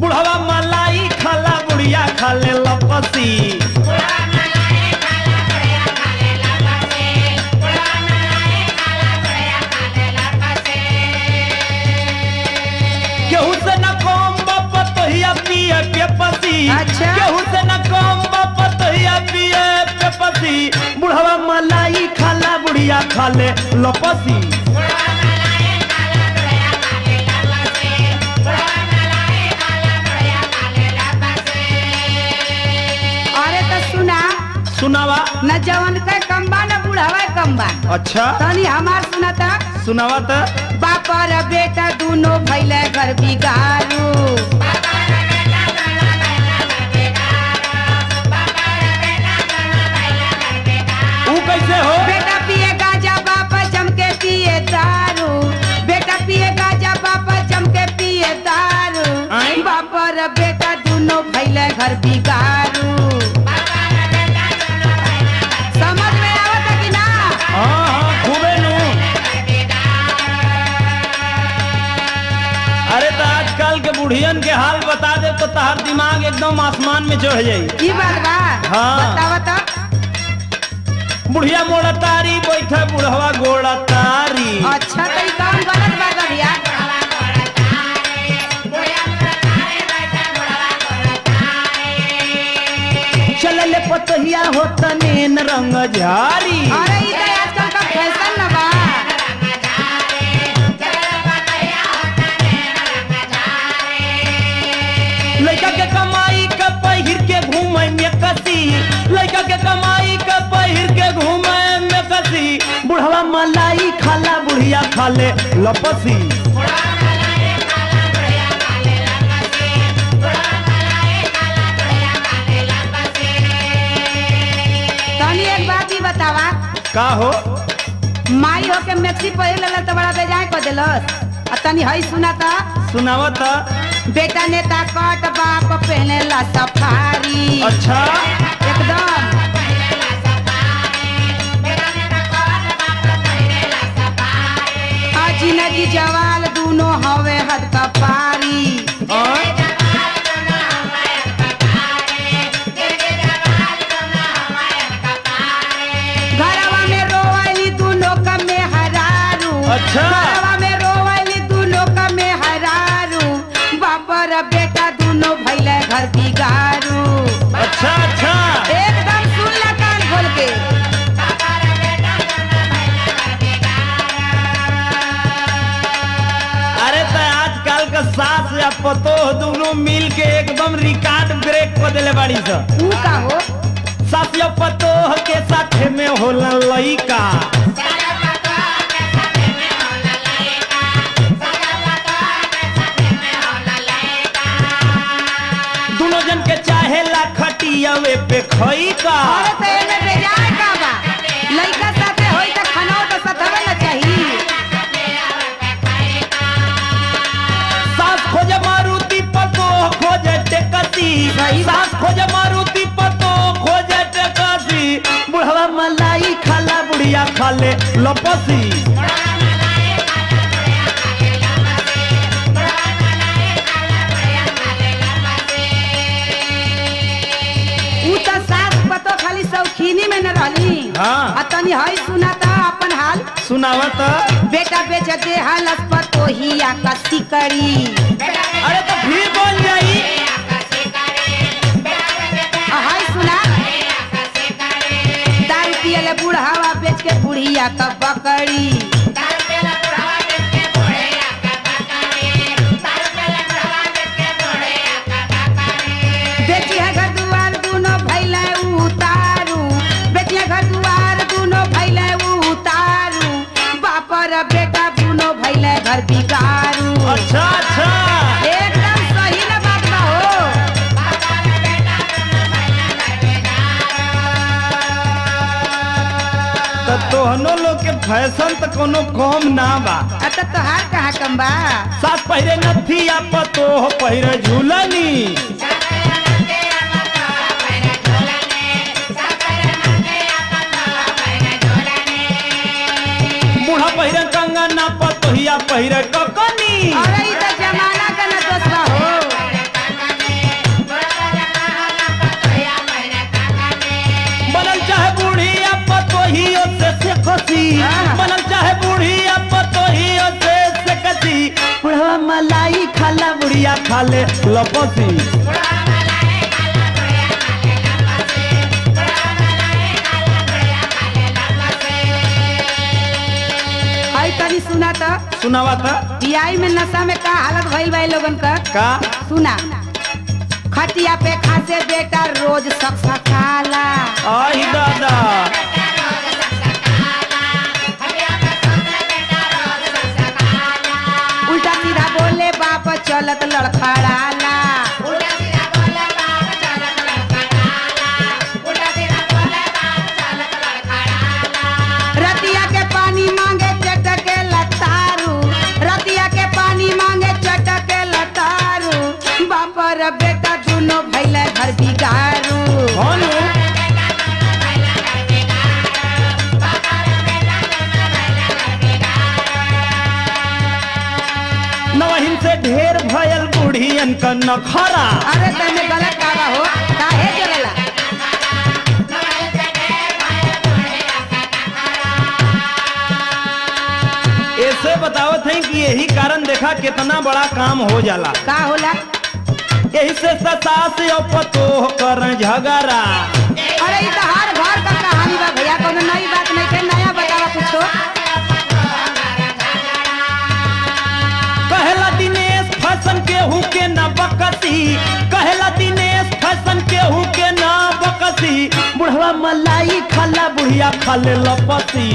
बुढ़वा मलाई खाला बुढ़िया खाले लपसी। केहू से न कम बाप तोहिया पिए पे पसी। अच्छा। केहू से न कम बाप तोहिया पिए पे पसी। बुढ़वा मलाई खाला बुढ़िया खाले लपसी। अरे तो सुना सुनावा। न जवन का कम्बा न बुढ़ावा कम्बा। अच्छा तनी हमार सुना था सुनावा त। बाप और बेटा दोनों भैले घर बिगारू। ऊ कैसे हो? बेटा पिए गांजा बाप जम के पिए दारू। बेटा पिए गांजा बाप जम के पिए दारू। आई? बाप और बेटा दोनों भैले घर बिगारू। समझ में आवत कि ना? हाँ खूबे नु। अरे तो आजकल के बुढ़ियन के हाल बता दे तो तहार दिमाग एकदम आसमान में चढ़ जाई। ई बात बा। हाँ। बतावा तो। बुढ़िया मोड़ा तारी बैठा बुढ़वा गोड़ा तारी। अच्छा तो ई कौन गलत बात बा भैया? चलले पतहिया हो तनेन रंग झारी। अरे ई तो आजकल का फैशन न बा। लड़का के कमाई का पहिर के घूमे में कसी। लड़का के कमाई का पहिर के घूमे में कसी। बुढ़वा मलाई खाला बुढ़िया खाले लपसी। तनी एक बात ही बतावा। का हो? माई हो के मैक्सी पहिर लेला तो बड़ा बेजाय कर देलस। आ तनी हई सुना था सुनावा त। बेटा नेता कट बाप पहने ला सफारी। अच्छा एकदम जिंदगी जवाल दोनों हवे हद कपारी। हाँ? घरवा में रोवली दोनों का में हरारू। अच्छा। घरवा में रोवली दोनों का में हरारू। बाप और बेटा दोनों भैले घर बिगारू। अच्छा अच्छा। एकदम सुन ला कान खोल के। अरे तो आजकल का सास या पतोह दोनों मिल के एकदम रिकॉर्ड ब्रेक कर देले बाड़ी सा। ऊ का हो? सास या पतोह के साथे में होला लइका। दोनों जन के चाहे ला खटियावे पे खइका। अरे तो एमे बेजाय का बा? लइका साथे होई त खाना तो सधवे ना चाहिए। सास खोजे मारुति पतोह खोजे टेकसी। सही बात। सास खोजे मारुति पतोह खोजे टेकसी। बुढ़वा मलाई खाला बुढ़िया खाले लपसी। ऊ तो सास पतो खाली शौकीनी में न रहली। हाँ। आ तनी हई सुना था अपन हाल। सुनावा त। बेटा बेच दे हालत पतो हिया का सिकड़ी। अरे तो फिर बोल जाई। हाय सुना दारू पियले बुढ़ावा बेच के बुढ़िया का बकरी। बेची है घर दुआर दोनों भैले उतारू। बेची है घर दुआर दोनों भैले उतारू। बाप और बेटा दोनों भैले घर बिगारू। अच्छा अच्छा। एकदम सही ना बात बा हो। तो तोहनो लोग के फैशन तो कोनो कम ना बा। अच्छा तोहार कहाँ कम बा? सास पहिरे नथिया पतोह पहिरे झूलनी। बूढ़ा पहिरे कंगना पतोहिया पहिरे ककनी। अरे ई तो जमाना का ना दोस्त बा हो। बुढ़िया खाले लपसी। आई तनी सुना तो सुनावा था बियाई में नशा में का हालत भइल बा इ लोगन का। का सुना खटिया पे खासे बेटा रोज सकसकाला। आई दादा उल्टा सीधा बोले बाप चलत लड़खड़ाला। रतिया के पानी मांगे चटके लतारू, रतिया के पानी मांगे चटके लतारू। बाप रे बेटा दोनों भइले घर बिगारू। कौन हो? नवहिन से ढेर भयल बुढ़ियन का नखरा। अरे तने गलत कावा हो काहे चलेला। ऐसे बतावत है कि यही कारण देखा कितना बड़ा काम हो जाला। का होला? यही से ससास और पतोह कर झगड़ा। अरे इ तो हर घर का कहानी बा भैया, कोनो नई बात नहीं के, नया बतावा कुछो। कहला दिनेश फैशन केहू के न बकसी, कहला दिनेश फैशन केहू के न बकसी। बुढ़वा मलाई खाला बुढ़िया खाले लपसी।